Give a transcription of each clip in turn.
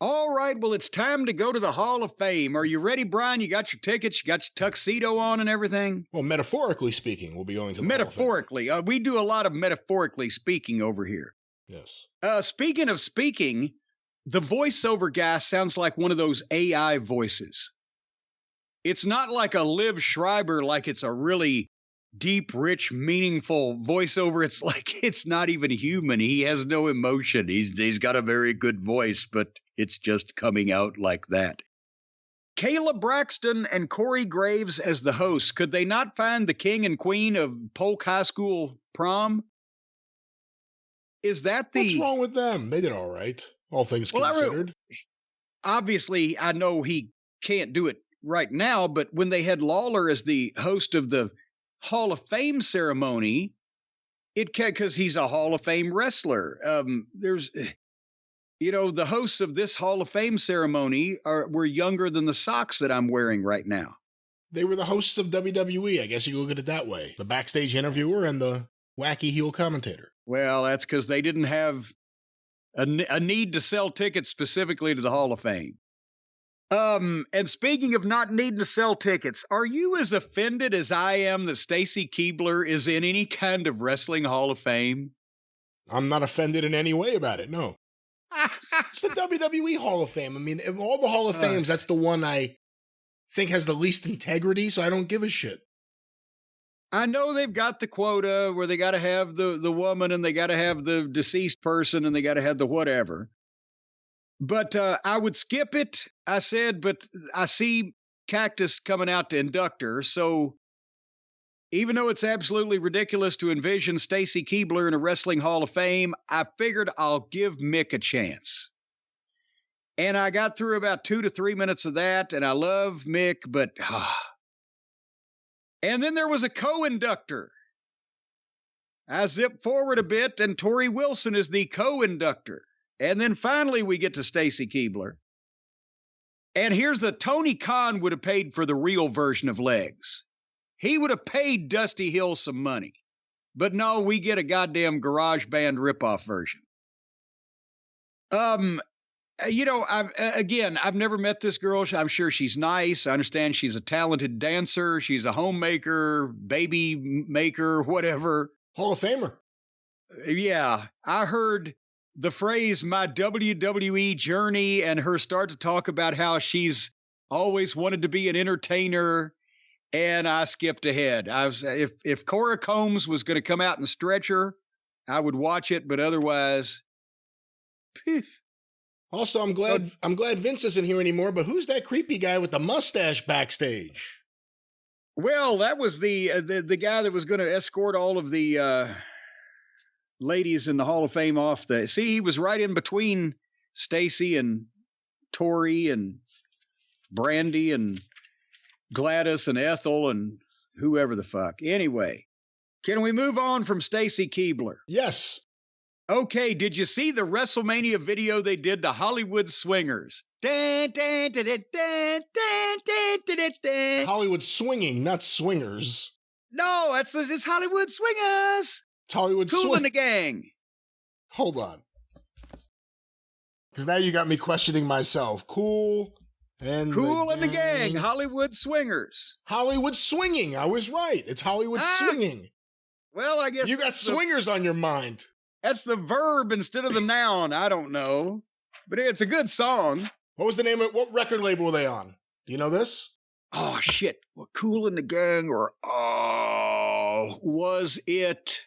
All right, well, it's time to go to the Hall of Fame. Are you ready, Brian? You got your tickets, you got your tuxedo on and everything? Well, metaphorically speaking, we'll be going to the Hall of Fame. Metaphorically. We do a lot of metaphorically speaking over here. Yes. Speaking of speaking, the voiceover guy sounds like one of those AI voices. It's not like a Liv Schreiber, like it's a really deep, rich, meaningful voiceover. It's like it's not even human. He has no emotion. He's got a very good voice, but it's just coming out like that. Kayla Braxton and Corey Graves as the hosts. Could they not find the king and queen of Polk High School prom? Is that the... What's wrong with them? They did all right, all things considered. Obviously, I know he can't do it right now, but when they had Lawler as the host of the Hall of Fame ceremony, it can, because he's a Hall of Fame wrestler. There's, the hosts of this Hall of Fame ceremony were younger than the socks that I'm wearing right now. They were the hosts of WWE. I guess you can look at it that way. The backstage interviewer and the wacky heel commentator. Well, that's because they didn't have a need to sell tickets specifically to the Hall of Fame. And speaking of not needing to sell tickets, are you as offended as I am that Stacy Keibler is in any kind of wrestling Hall of Fame? I'm not offended in any way about it, no. It's the WWE Hall of Fame. I mean, of all the Hall of Fames, that's the one I think has the least integrity, so I don't give a shit. I know they've got the quota where they got to have the woman and they got to have the deceased person and they got to have the whatever. But I would skip it, I said, but I see Cactus coming out to induct her. So even though it's absolutely ridiculous to envision Stacy Keibler in a wrestling Hall of Fame, I figured I'll give Mick a chance. And I got through about 2 to 3 minutes of that, and I love Mick, but... And then there was a co-inductor. I zip forward a bit, and Tori Wilson is the co-inductor. And then finally we get to Stacy Keibler. And here's Tony Khan would have paid for the real version of Legs. He would have paid Dusty Hill some money. But no, we get a goddamn garage band ripoff version. I've never met this girl. I'm sure she's nice. I understand she's a talented dancer. She's a homemaker, baby maker, whatever. Hall of Famer. Yeah, I heard the phrase "my WWE journey" and her start to talk about how she's always wanted to be an entertainer, and I skipped ahead. If Cora Combs was going to come out and stretch her, I would watch it, but otherwise, poof. Also, I'm glad Vince isn't here anymore, but who's that creepy guy with the mustache backstage? Well, that was the guy that was going to escort all of the ladies in the Hall of Fame off the... See, he was right in between Stacy and Tori and Brandy and Gladys and Ethel and whoever the fuck. Anyway, can we move on from Stacy Keibler? Yes. Okay, did you see the WrestleMania video they did to Hollywood Swingers? Hollywood Swinging, not Swingers. No, it's Hollywood Swingers. It's Hollywood Cool in the Gang. Hold on. Because now you got me questioning myself. Cool in the Gang. Hollywood Swingers. Hollywood Swinging. I was right. It's Hollywood Swinging. Well, I guess... You got swingers on your mind. That's the verb instead of the noun. I don't know. But it's a good song. What was the name of... What record label were they on? Do you know this? Oh, shit. Well, Cool in the Gang or... Oh, was it...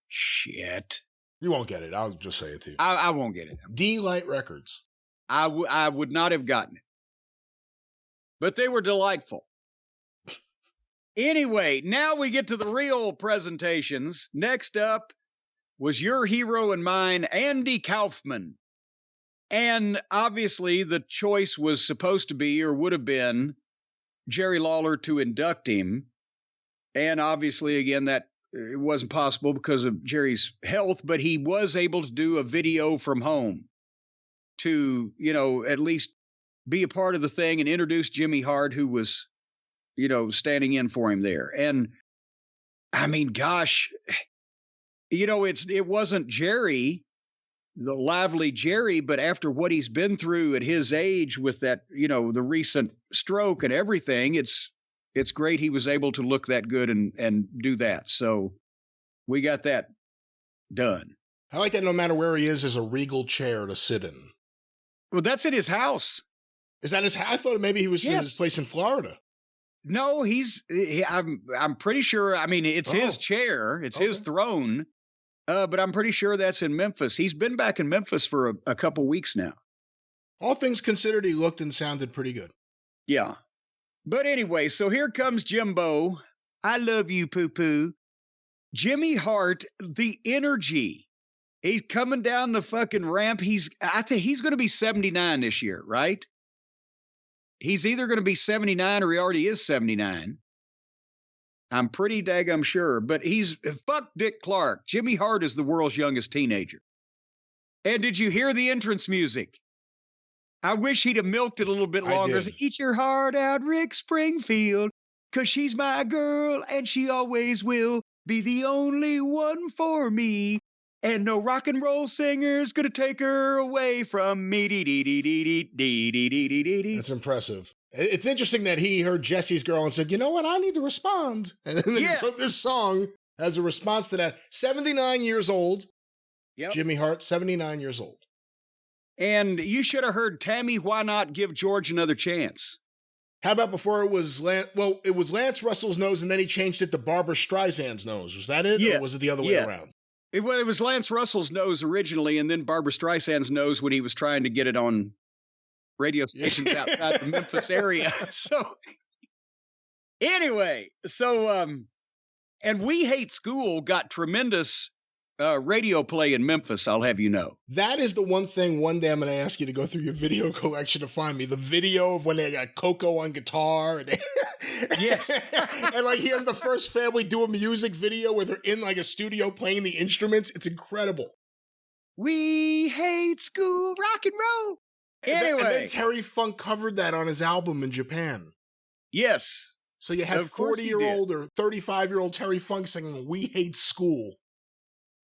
Shit. You won't get it. I'll just say it to you. I won't get it. D-Light Records. I would not have gotten it. But they were delightful. Anyway, now we get to the real presentations. Next up was your hero and mine, Andy Kaufman. And obviously the choice was supposed to be, or would have been, Jerry Lawler to induct him. And obviously, again, that it wasn't possible because of Jerry's health, but he was able to do a video from home to, at least be a part of the thing and introduce Jimmy Hart, who was, standing in for him there. And I mean, gosh, it wasn't Jerry the lively Jerry, but after what he's been through at his age with that, the recent stroke and everything, it's great he was able to look that good and do that. So we got that done. I like that no matter where he is, there's a regal chair to sit in. Well, that's at his house. Is that his house? I thought maybe he was in his place in Florida. No, I'm pretty sure. I mean, it's his chair. It's his throne. But I'm pretty sure that's in Memphis. He's been back in Memphis for a couple weeks now. All things considered, he looked and sounded pretty good. Yeah. But anyway, so here comes Jimbo. I love you, poo-poo. Jimmy Hart, the energy. He's coming down the fucking ramp. I think he's going to be 79 this year, right? He's either going to be 79 or he already is 79. I'm pretty daggum sure, but fuck Dick Clark. Jimmy Hart is the world's youngest teenager. And did you hear the entrance music? I wish he'd have milked it a little bit longer. Eat your heart out, Rick Springfield, 'cause she's my girl and she always will be the only one for me. And no rock and roll singer's gonna take her away from me. That's impressive. It's interesting that he heard Jesse's Girl and said, you know what, I need to respond. And then he wrote this song as a response to that. 79 years old. Yep. Jimmy Hart, 79 years old. And you should have heard Tammy, why not give George another chance? How about before it was it was Lance Russell's nose and then he changed it to Barbra Streisand's nose. Was that it? Yeah. Or was it the other way around? It was Lance Russell's nose originally and then Barbra Streisand's nose when he was trying to get it on radio stations outside the Memphis area. So anyway, and We Hate School got tremendous radio play in Memphis, I'll have you know. That is the one thing one day I'm going to ask you to go through your video collection to find me. The video of when they got Coco on guitar. And yes. And like he has the first family do a music video where they're in like a studio playing the instruments. It's incredible. We hate school rock and roll. Anyway. And then Terry Funk covered that on his album in Japan. Yes. So you have 40-year-old or 35-year-old Terry Funk singing We Hate School.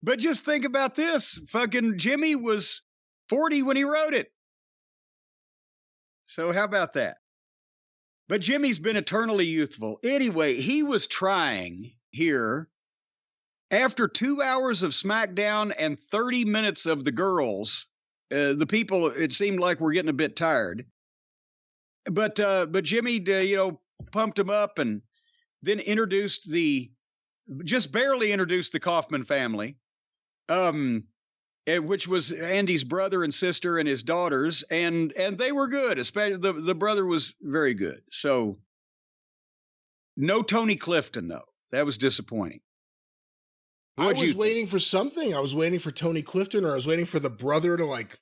But just think about this. Fucking Jimmy was 40 when he wrote it. So how about that? But Jimmy's been eternally youthful. Anyway, he was trying here after 2 hours of SmackDown and 30 minutes of the girls. The people, it seemed like were getting a bit tired. But Jimmy, pumped him up and then just barely introduced the Kaufman family. Which was Andy's brother and sister and his daughters, and they were good. Especially the brother was very good. So no Tony Clifton though. That was disappointing. I was waiting for something. I was waiting for Tony Clifton, or I was waiting for the brother to like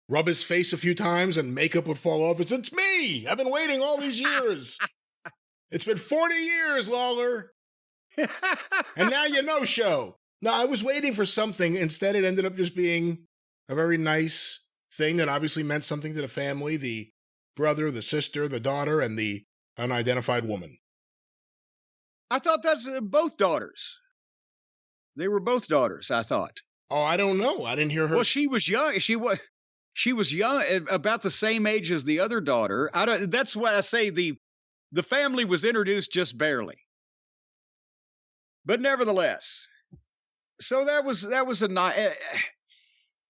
rub his face a few times and makeup would fall off. It's me. I've been waiting all these years. It's been 40 years, Lawler. And now you know show. No, I was waiting for something. Instead, it ended up just being a very nice thing that obviously meant something to the family, the brother, the sister, the daughter, and the unidentified woman. I thought that's both daughters. They were both daughters, I thought. Oh, I don't know. I didn't hear her. Well, she was young. She was young, about the same age as the other daughter. That's why I say the family was introduced just barely. But nevertheless, so that was a nice,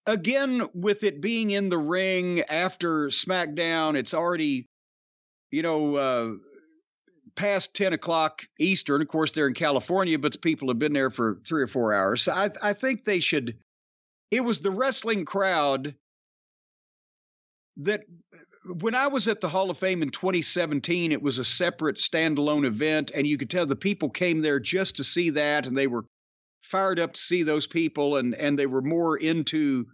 again, with it being in the ring after SmackDown, it's already, past 10 o'clock Eastern. Of course, they're in California, but the people have been there for 3 or 4 hours. So I think they should, it was the wrestling crowd that when I was at the Hall of Fame in 2017, it was a separate standalone event, and you could tell the people came there just to see that, and they were fired up to see those people, and they were more into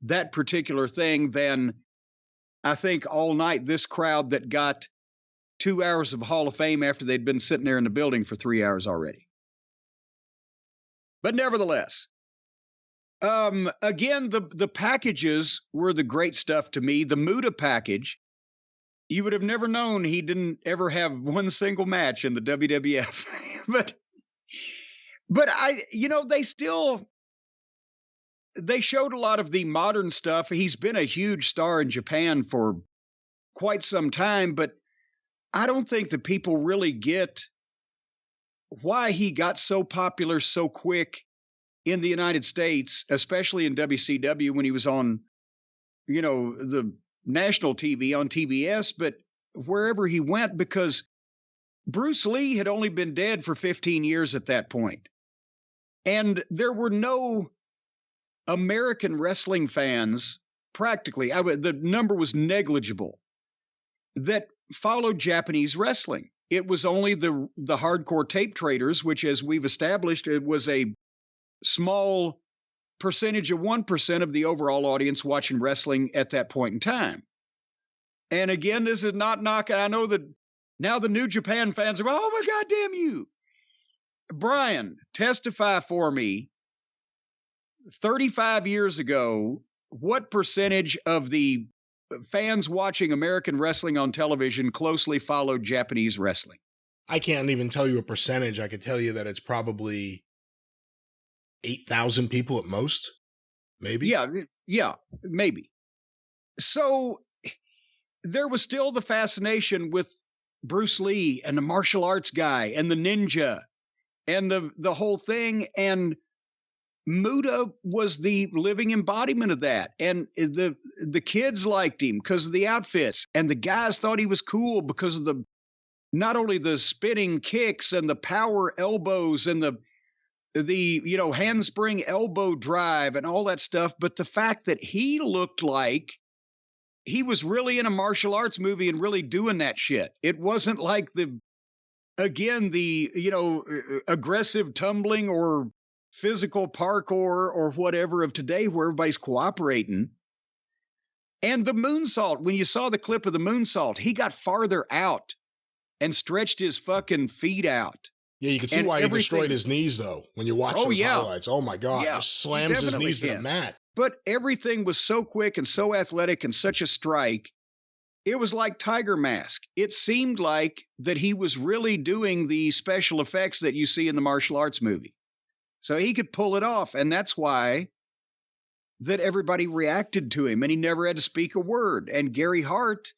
that particular thing than I think all night this crowd that got 2 hours of Hall of Fame after they'd been sitting there in the building for 3 hours already. But nevertheless, again, the packages were the great stuff to me. The Muta package, you would have never known he didn't ever have one single match in the WWF. But they still, they showed a lot of the modern stuff. He's been a huge star in Japan for quite some time, but I don't think that people really get why he got so popular so quick in the United States, especially in WCW when he was on, the national TV on TBS, but wherever he went, because Bruce Lee had only been dead for 15 years at that point. And there were no American wrestling fans, practically, the number was negligible, that followed Japanese wrestling. It was only the hardcore tape traders, which, as we've established, it was a small percentage of 1% of the overall audience watching wrestling at that point in time. And again, this is not knocking. I know that now the New Japan fans are, oh my God, damn you. Brian, testify for me. 35 years ago, what percentage of the fans watching American wrestling on television closely followed Japanese wrestling? I can't even tell you a percentage. I could tell you that it's probably 8,000 people at most, maybe. Yeah, maybe. So there was still the fascination with Bruce Lee and the martial arts guy and the ninja and the whole thing. And Muta was the living embodiment of that. And the kids liked him because of the outfits, and the guys thought he was cool because of not only the spinning kicks and the power elbows and the handspring elbow drive and all that stuff, but the fact that he looked like he was really in a martial arts movie and really doing that shit. It wasn't like the aggressive tumbling or physical parkour or whatever of today where everybody's cooperating. And the moonsault, when you saw the clip of the moonsault, he got farther out and stretched his fucking feet out. Yeah, you can see why he destroyed his knees, though, when you watch those highlights. Oh, my God. Yeah, just slams his knees to the mat. But everything was so quick and so athletic and such a strike. It was like Tiger Mask. It seemed like that he was really doing the special effects that you see in the martial arts movie. So he could pull it off, and that's why that everybody reacted to him, and he never had to speak a word. And Gary Hart,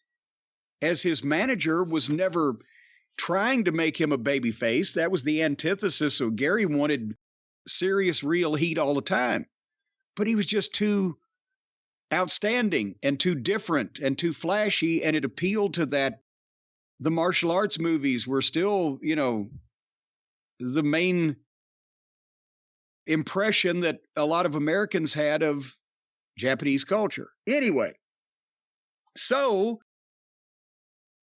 as his manager, was never trying to make him a babyface. That was the antithesis. So Gary wanted serious, real heat all the time. But he was just too outstanding and too different and too flashy, and it appealed to that. The martial arts movies were still, the main impression that a lot of Americans had of Japanese culture. Anyway, so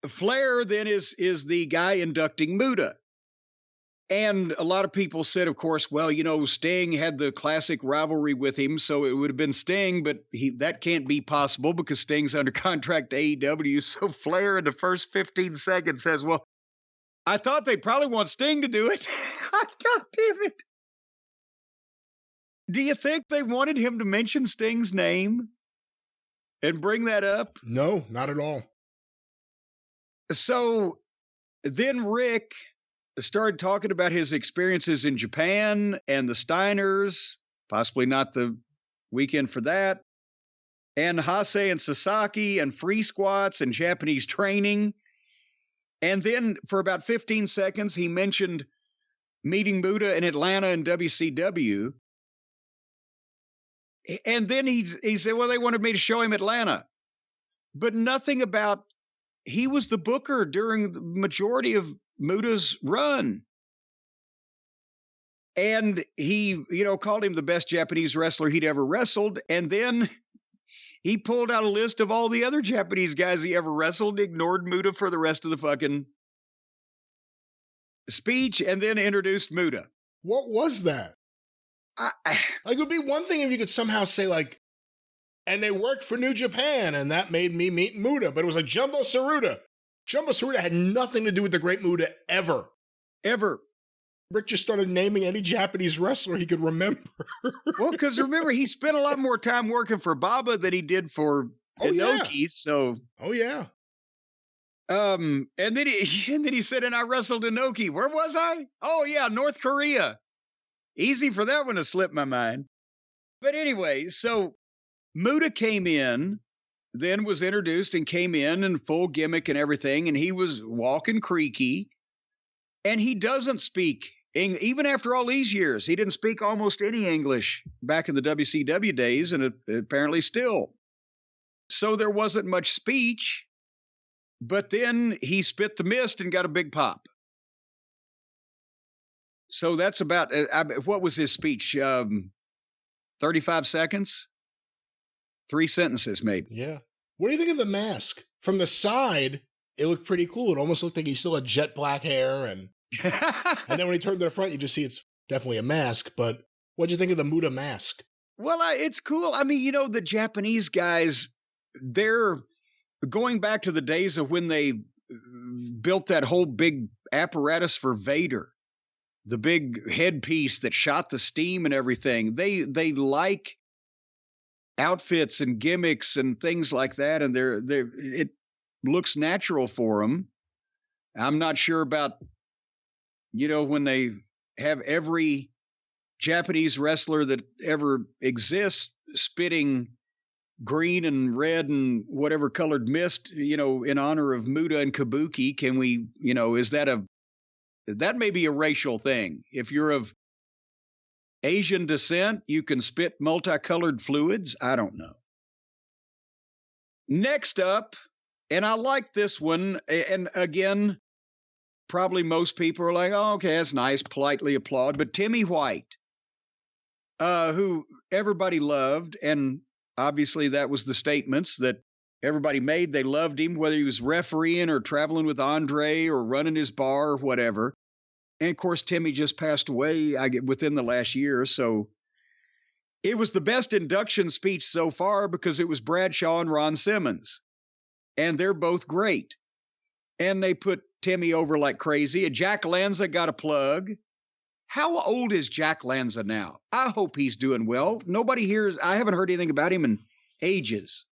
Flair then is the guy inducting Muta. And a lot of people said, of course, well, Sting had the classic rivalry with him, so it would have been Sting, but that can't be possible because Sting's under contract to AEW. So Flair in the first 15 seconds says, well, I thought they'd probably want Sting to do it. God damn it. Do you think they wanted him to mention Sting's name and bring that up? No, not at all. So then Rick started talking about his experiences in Japan and the Steiners, possibly not the weekend for that, and Hase and Sasaki and free squats and Japanese training. And then for about 15 seconds, he mentioned meeting Muta in Atlanta and WCW. And then he said, well, they wanted me to show him Atlanta. But nothing about, he was the booker during the majority of Muta's run. And he, called him the best Japanese wrestler he'd ever wrestled. And then he pulled out a list of all the other Japanese guys he ever wrestled, ignored Muta for the rest of the fucking speech, and then introduced Muta. What was that? It would be one thing if you could somehow say, and they worked for New Japan, and that made me meet Muta. But it was like Jumbo Tsuruta. Jumbo Tsuruta had nothing to do with the Great Muta ever. Ever. Rick just started naming any Japanese wrestler he could remember. Well, because remember, he spent a lot more time working for Baba than he did for Inoki. Yeah. So. Oh, yeah. And then he said, and I wrestled Inoki. Where was I? Oh, yeah, North Korea. Easy for that one to slip my mind. But anyway, so Muta came in, then was introduced and came in full gimmick and everything, and he was walking creaky, and he doesn't speak. Even after all these years, he didn't speak almost any English back in the WCW days, and apparently still. So there wasn't much speech, but then he spit the mist and got a big pop. So that's about, what was his speech? 35 seconds? 3 sentences, maybe. Yeah. What do you think of the mask? From the side, it looked pretty cool. It almost looked like he still had jet black hair. And then when he turned to the front, you just see it's definitely a mask. But what'd you think of the Muta mask? Well, it's cool. I mean, the Japanese guys, they're going back to the days of when they built that whole big apparatus for Vader, the big headpiece that shot the steam and everything. They like outfits and gimmicks and things like that, and it looks natural for them. I'm not sure about, when they have every Japanese wrestler that ever exists spitting green and red and whatever colored mist, in honor of Muta and Kabuki. Can we, is that may be a racial thing. If you're of Asian descent, you can spit multicolored fluids. I don't know. Next up, and I like this one, and again, probably most people are like, oh, okay, that's nice, politely applaud. But Timmy White, who everybody loved, and obviously that was the statements that everybody made. They loved him, whether he was refereeing or traveling with Andre or running his bar or whatever. And of course, Timmy just passed away within the last year. So it was the best induction speech so far because it was Bradshaw and Ron Simmons. And they're both great. And they put Timmy over like crazy. And Jack Lanza got a plug. How old is Jack Lanza now? I hope he's doing well. I haven't heard anything about him in ages.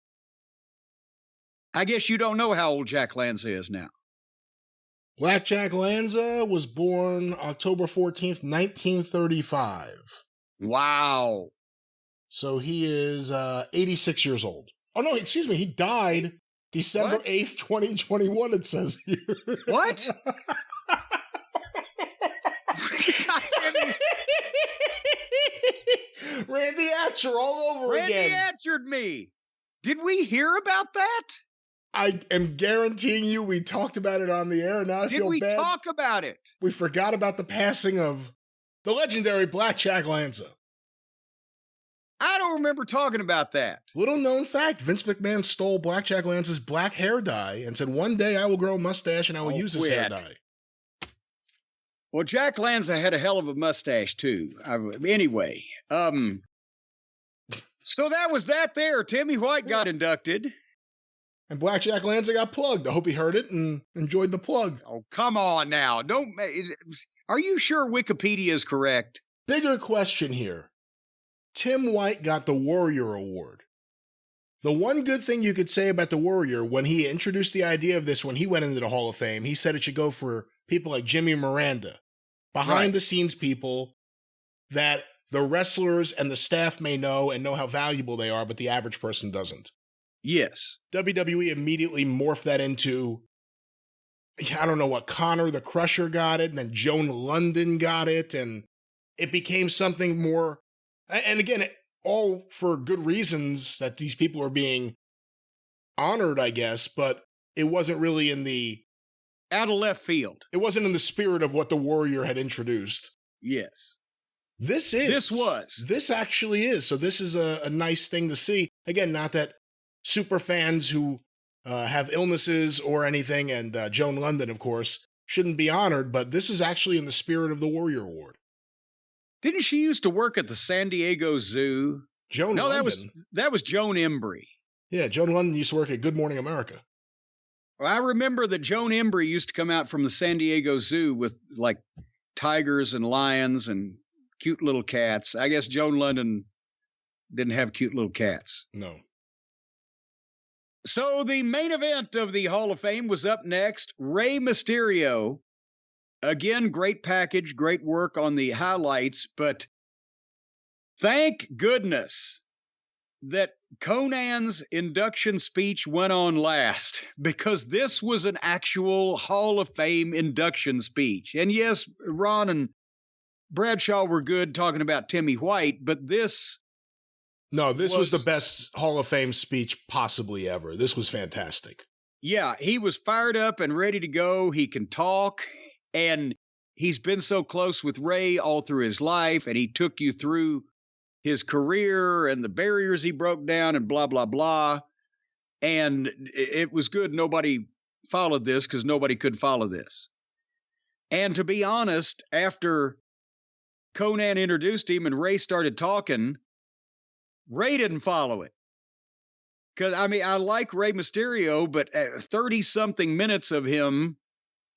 I guess you don't know how old Jack Lanza is now. Black Jack Lanza was born October 14th, 1935. Wow. So he is 86 years old. Oh, no, excuse me. He died December 8th, 2021, it says here. What? Randy Atcher all over again. Randy Atchered me. Did we hear about that? I am guaranteeing you we talked about it on the air, and now I feel bad. Did we talk about it? We forgot about the passing of the legendary Black Jack Lanza. I don't remember talking about that. Little known fact, Vince McMahon stole Black Jack Lanza's black hair dye and said, one day I will grow a mustache and I will use his hair dye. Well, Jack Lanza had a hell of a mustache, too. Anyway, so that was that there. Timmy White got inducted. And Black Jack Lanza got plugged. I hope he heard it and enjoyed the plug. Oh, come on now. Are you sure Wikipedia is correct? Bigger question here. Tim White got the Warrior Award. The one good thing you could say about the Warrior, when he introduced the idea of this when he went into the Hall of Fame, he said it should go for people like Jimmy Miranda, behind-the-scenes people that the wrestlers and the staff may know and know how valuable they are, but the average person doesn't. Yes. WWE immediately morphed that into, I don't know what, Connor the Crusher got it, and then Joan London got it, and it became something more, and again, all for good reasons that these people are being honored, I guess, but it wasn't really in the... out of left field. It wasn't in the spirit of what the Warrior had introduced. Yes. This actually is. So this is a nice thing to see. Again, not that super fans who have illnesses or anything, and Joan London, of course, shouldn't be honored, but this is actually in the spirit of the Warrior Award. Didn't she used to work at the San Diego Zoo? Joan London? that was Joan Embry. Yeah, Joan London used to work at Good Morning America. Well, I remember that Joan Embry used to come out from the San Diego Zoo with, like, tigers and lions and cute little cats. I guess Joan London didn't have cute little cats. No. So the main event of the Hall of Fame was up next. Rey Mysterio. Again, great package, great work on the highlights, but Thank goodness that Conan's induction speech went on last, because this was an actual Hall of Fame induction speech. And yes, Ron and Bradshaw were good talking about Timmy White, but this was the best Hall of Fame speech possibly ever. This was fantastic. Yeah, he was fired up and ready to go. He can talk, and he's been so close with Ray all through his life, and he took you through his career and the barriers he broke down and blah, blah, blah. And it was good nobody followed this, because nobody could follow this. And to be honest, after Conan introduced him and Ray started talking, Ray didn't follow it. Because, I mean, I like Rey Mysterio, but 30-something minutes of him,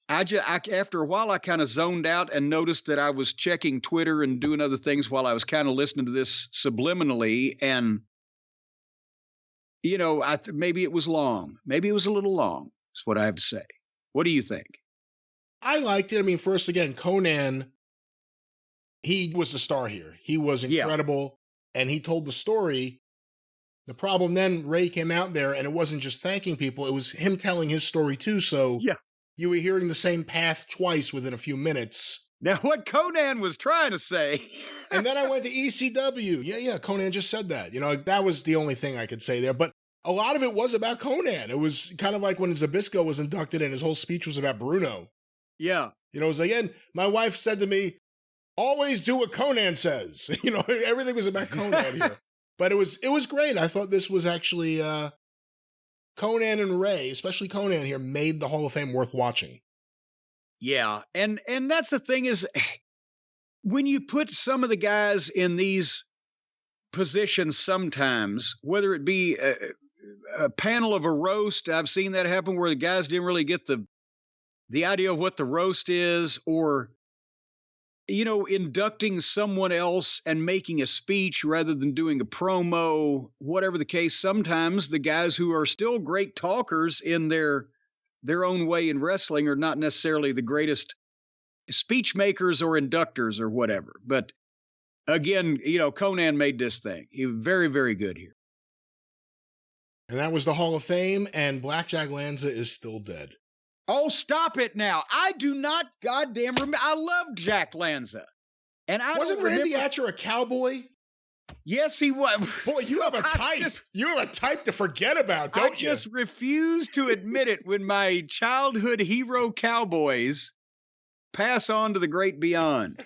after a while, I kind of zoned out and noticed that I was checking Twitter and doing other things while I was kind of listening to this subliminally. And, you know, maybe it was long. Maybe it was a little long, is what I have to say. What do you think? I liked it. I mean, first, again, Conan, he was the star here. He was incredible, and he told the story. The problem then, Ray came out there, and it wasn't just thanking people, it was him telling his story too, so you were hearing the same path twice within a few minutes. Now, what Conan was trying to say... And then I went to ECW. Yeah, Conan just said that. You know, that was the only thing I could say there, but a lot of it was about Conan. It was kind of like when Zbyszko was inducted, and his whole speech was about Bruno. Yeah. You know, it was like, and my wife said to me, always do what Conan says. You know, everything was about Conan here. But it was great. I thought this was actually Conan and Ray, especially Conan here, made the Hall of Fame worth watching. Yeah, and that's the thing is, when you put some of the guys in these positions sometimes, whether it be a panel of a roast, I've seen that happen where the guys didn't really get the idea of what the roast is, or, you know, inducting someone else and making a speech rather than doing a promo, whatever the case. Sometimes the guys who are still great talkers in their own way in wrestling are not necessarily the greatest speech makers or inductors or whatever. But again, you know, Conan made this thing. He was very, very good here. And that was the Hall of Fame, and Blackjack Lanza is still dead. Oh, stop it now. I do not goddamn remember. I loved Jack Lanza. And I wasn't Randy Atcher a cowboy? Yes, he was. Boy, you have a type. You have a type to forget about, don't you? I just refuse to admit it when my childhood hero cowboys pass on to the great beyond.